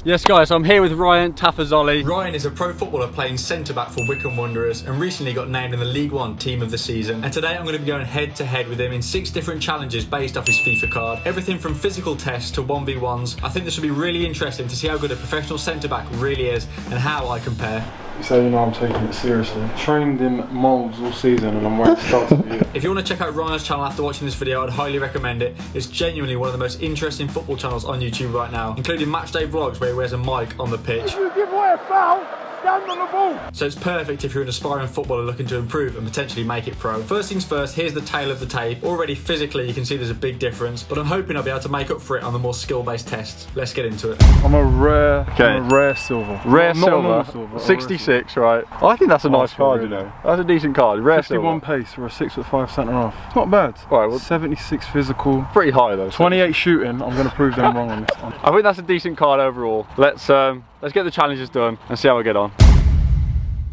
Yes guys, I'm here with Ryan Tafazzoli. Ryan is a pro footballer playing centre-back for Wycombe Wanderers and recently got named in the League One Team of the Season. And today I'm going to be going head-to-head with him in 6 different challenges based off his FIFA card. Everything from physical tests to 1v1s. I think this will be really interesting to see how good a professional centre-back really is and how I compare. So you know I'm taking it seriously. Trained in moulds all season and I'm wearing studs for you. If you want to check out Ryan's channel after watching this video, I'd highly recommend it. It's genuinely one of the most interesting football channels on YouTube right now, including matchday vlogs where he wears a mic on the pitch. If you give away a foul, stand on the ball. So it's perfect if you're an aspiring footballer looking to improve and potentially make it pro. First things first, here's the tail of the tape. Already physically you can see there's a big difference, but I'm hoping I'll be able to make up for it on the more skill-based tests. Let's get into it. I'm a rare silver. Rare Not a normal silver, 66, right? I think that's a nice card, you know. That's a decent card. Rare 51 silver. pace for a 6'5" centre half. It's not bad. Right, well, 76 physical. pretty high though. 28 shooting. I'm going to prove them wrong on this one. I think that's a decent card overall. Let's get the challenges done and see how we get on.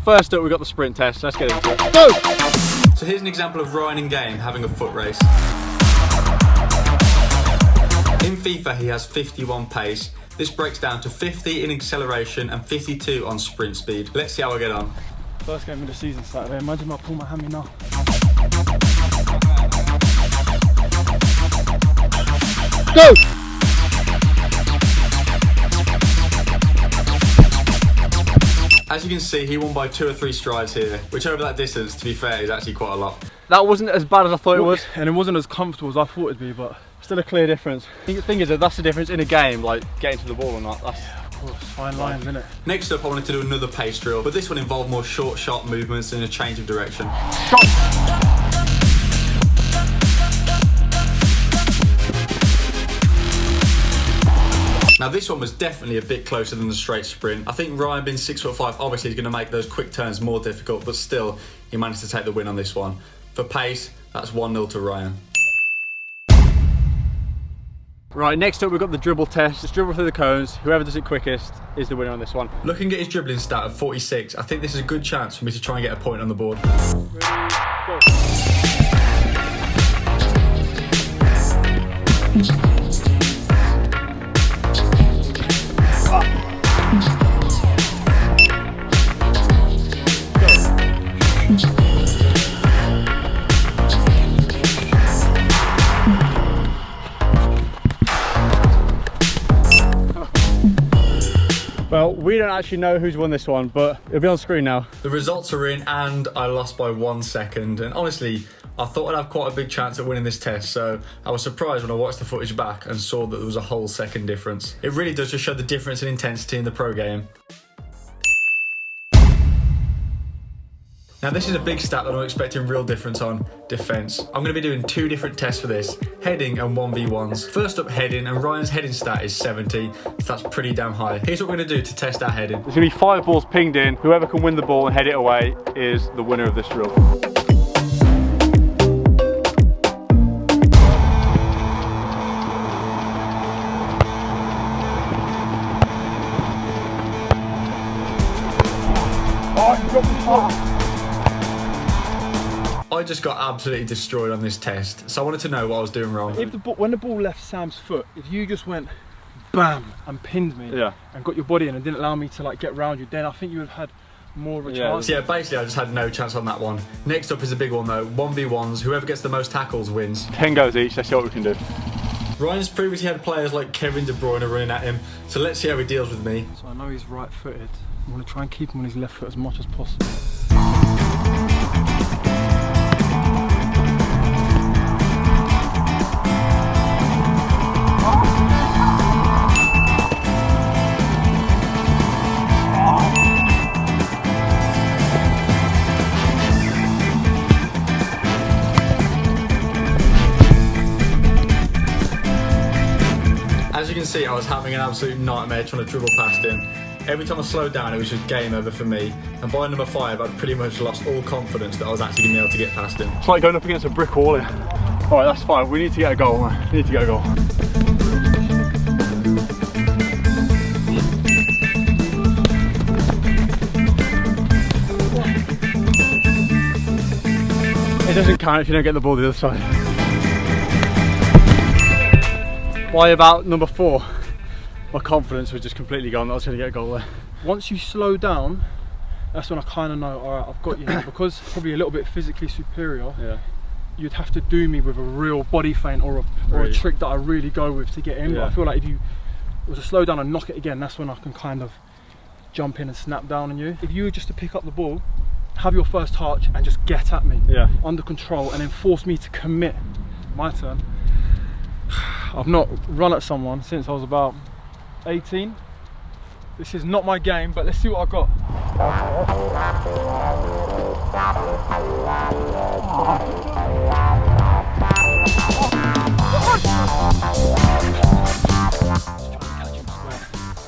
First up, we've got the sprint test. Let's get into it. Go! So here's an example of Ryan in game having a foot race. In FIFA he has 51 pace. This breaks down to 50 in acceleration and 52 on sprint speed. Let's see how I get on. First game of the season Saturday. Imagine I pull my hammy now. Go! As you can see, he won by 2 or 3 strides here, which over that distance, to be fair, is actually quite a lot. That wasn't as bad as I thought it was. And it wasn't as comfortable as I thought it'd be, but Still a clear difference. The thing is that that's the difference in a game, like getting to the ball or not. That's of course, fine lines, isn't it? Next up, I wanted to do another pace drill, but this one involved more short, sharp movements and a change of direction. Now this one was definitely a bit closer than the straight sprint. I think Ryan being 6'5", obviously is going to make those quick turns more difficult, but still, he managed to take the win on this one. For pace, that's 1-0 to Ryan. Right, next up we've got the dribble test. Just dribble through the cones. Whoever does it quickest is the winner on this one. Looking at his dribbling stat of 46, I think this is a good chance for me to try and get a point on the board. Ready, go. Well, we don't actually know who's won this one, but it'll be on screen now. The results are in and I lost by 1 second. And honestly, I thought I'd have quite a big chance at winning this test. So I was surprised when I watched the footage back and saw that there was a whole second difference. It really does just show the difference in intensity in the pro game. Now this is a big stat that I'm expecting real difference on, defence. I'm going to be doing 2 different tests for this, heading and 1v1s. First up, heading, and Ryan's heading stat is 70, so that's pretty damn high. Here's what we're going to do to test our heading. There's going to be 5 balls pinged in. Whoever can win the ball and head it away is the winner of this drill. Oh, you dropped the ball. I just got absolutely destroyed on this test, so I wanted to know what I was doing wrong. If when the ball left Sam's foot, if you just went bam and pinned me and got your body in and didn't allow me to like get round you, then I think you would have had more of a chance. Yeah, basically I just had no chance on that one. Next up is a big one though, 1v1s. Whoever gets the most tackles wins. 10 goes each, let's see what we can do. Ryan's previously had players like Kevin De Bruyne running at him, so let's see how he deals with me. So I know he's right-footed. I want to try and keep him on his left foot as much as possible. As you can see, I was having an absolute nightmare trying to dribble past him. Every time I slowed down, it was just game over for me. And by number 5, I'd pretty much lost all confidence that I was actually going to be able to get past him. It's like going up against a brick wall here. Alright, that's fine. We need to get a goal, man. We need to get a goal. It doesn't count if you don't get the ball the other side. Why about number 4? my confidence was just completely gone that I was going to get a goal there. Once you slow down, that's when I kind of know, all right, I've got you now. Because probably a little bit physically superior, Yeah. you'd have to do me with a real body feint or a trick that I really go with to get in. Yeah. But I feel like if you was to slow down and knock it again, that's when I can kind of jump in and snap down on you. If you were just to pick up the ball, have your first touch and just get at me, Yeah. under control, and then force me to commit. My turn. I've not run at someone since I was about 18. This is not my game, but let's see what I got.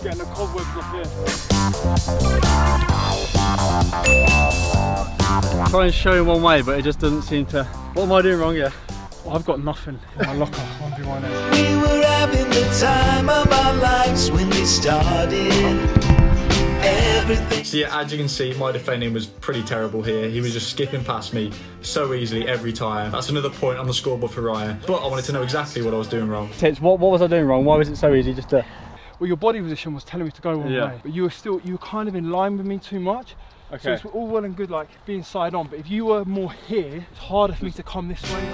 Getting the cobwebs up here. Try and show him one way, but it just doesn't seem to. What am I doing wrong here? I've got nothing in my locker. 1v1. We were having the time of our lives when we started. Everything. So yeah, as you can see, my defending was pretty terrible here. He was just skipping past me so easily every time. That's another point on the scoreboard for Ryan. But I wanted to know exactly what I was doing wrong. Tits, what was I doing wrong? Why was it so easy just to... Well, your body position was telling me to go one way, but you were kind of in line with me too much. Okay. So it's all well and good like being side on, but if you were more here, it's harder for me to come this way.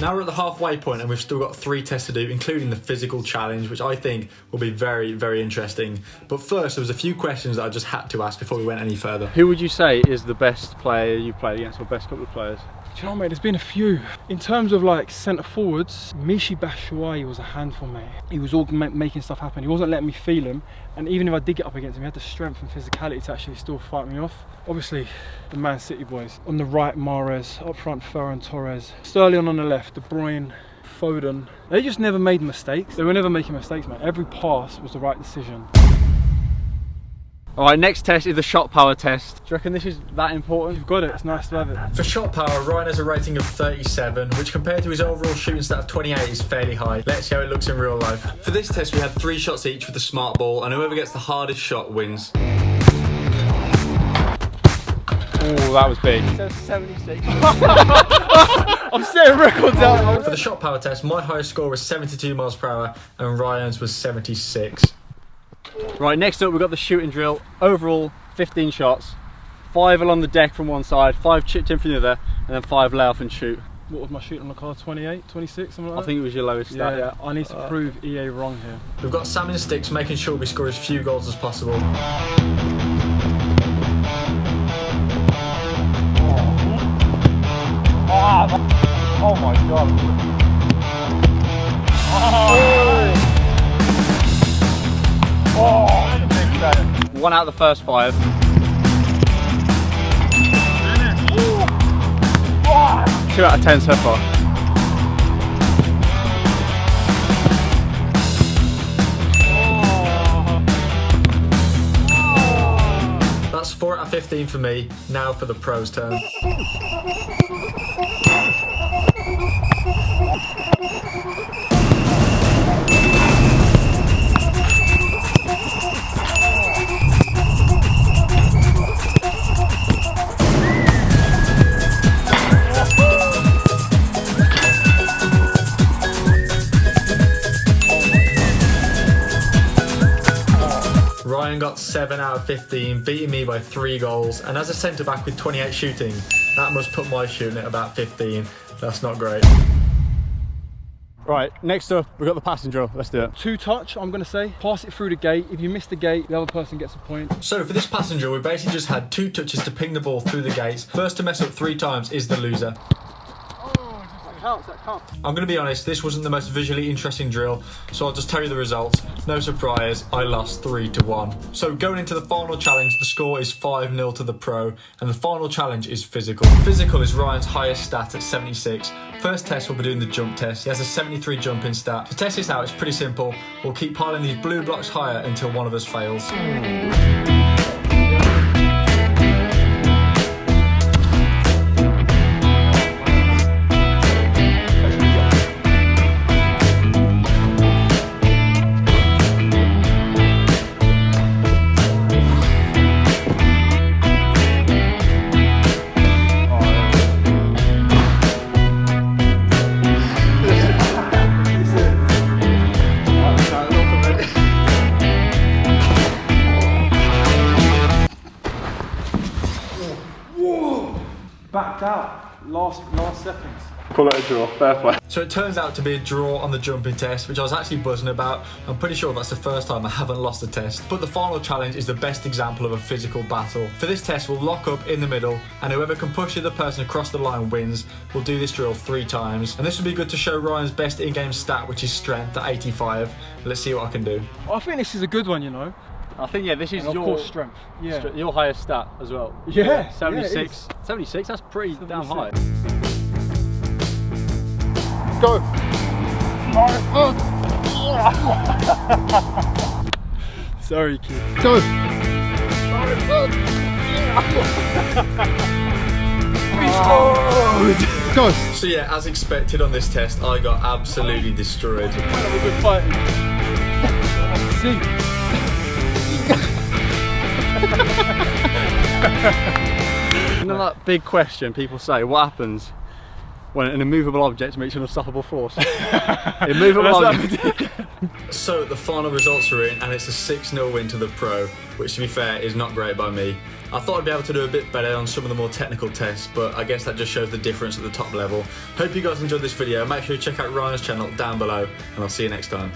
Now we're at the halfway point and we've still got 3 tests to do, including the physical challenge, which I think will be very, very interesting. But first, there was a few questions that I just had to ask before we went any further. Who would you say is the best player you've played against, or best couple of players? Do you know, mate, there's been a few. In terms of like centre forwards, Michy Batshuayi was a handful, mate. He was all making stuff happen. He wasn't letting me feel him. And even if I did get up against him, he had the strength and physicality to actually still fight me off. Obviously, the Man City boys. On the right, Mahrez. Up front, Ferran Torres. Sterling on the left, De Bruyne, Foden. They just never made mistakes. They were never making mistakes, mate. Every pass was the right decision. Alright, next test is the shot power test. Do you reckon this is that important? You've got it, it's nice to have it. For shot power, Ryan has a rating of 37, which compared to his overall shooting stat of 28 is fairly high. Let's see how it looks in real life. For this test, we had 3 shots each with the smart ball, and whoever gets the hardest shot wins. Oh, that was big. It says 76. I'm setting records out. For the shot power test, my highest score was 72 miles per hour, and Ryan's was 76. Right, next up we've got the shooting drill. Overall, 15 shots. 5 along the deck from one side, 5 chipped in from the other, and then 5 lay off and shoot. What was my shooting on the card? 28, 26, something like that? I think it was your lowest stat. Yeah, I need to prove EA wrong here. We've got Sam in the sticks, making sure we score as few goals as possible. Oh my god. One out of the first 5. 2 out of 10 so far. That's 4 out of 15 for me. Now for the pros' turn. Ryan got 7 out of 15, beating me by 3 goals, and as a centre-back with 28 shooting, that must put my shooting at about 15. That's not great. Right, next up we've got the passing drill. Let's do it. 2 touch, I'm going to say. Pass it through the gate. If you miss the gate, the other person gets a point. So for this passing drill, we basically just had 2 touches to ping the ball through the gates. First to mess up 3 times is the loser. That counts. I'm going to be honest, this wasn't the most visually interesting drill, so I'll just tell you the results. No surprise, I lost 3-1. So going into the final challenge, the score is 5-0 to the pro, and the final challenge is physical. Physical is Ryan's highest stat at 76. First test, we'll be doing the jump test. He has a 73 jumping stat. To test this out, it's pretty simple. We'll keep piling these blue blocks higher until one of us fails. backed out last seconds. Call it a draw, fair play. So it turns out to be a draw on the jumping test, which I was actually buzzing about. I'm pretty sure that's the first time I haven't lost a test. But the final challenge is the best example of a physical battle. For this test, we'll lock up in the middle, and whoever can push the other person across the line wins. We'll do this drill 3 times. And this will be good to show Ryan's best in-game stat, which is strength at 85. Let's see what I can do. I think this is a good one, you know. I think, yeah, this is And of course, strength. Yeah. your highest stat as well. Yeah. 76. 76, that's pretty damn high. Go. Sorry, kid. Go. Go. So yeah, as expected on this test, I got absolutely destroyed. Have a good fight. See. You know that big question people say, what happens when an immovable object meets an unstoppable force? Immovable object. So the final results are in, and it's a 6-0 win to the pro, which to be fair is not great by me. I thought I'd be able to do a bit better on some of the more technical tests, but I guess that just shows the difference at the top level. Hope you guys enjoyed this video. Make sure you check out Ryan's channel down below, and I'll see you next time.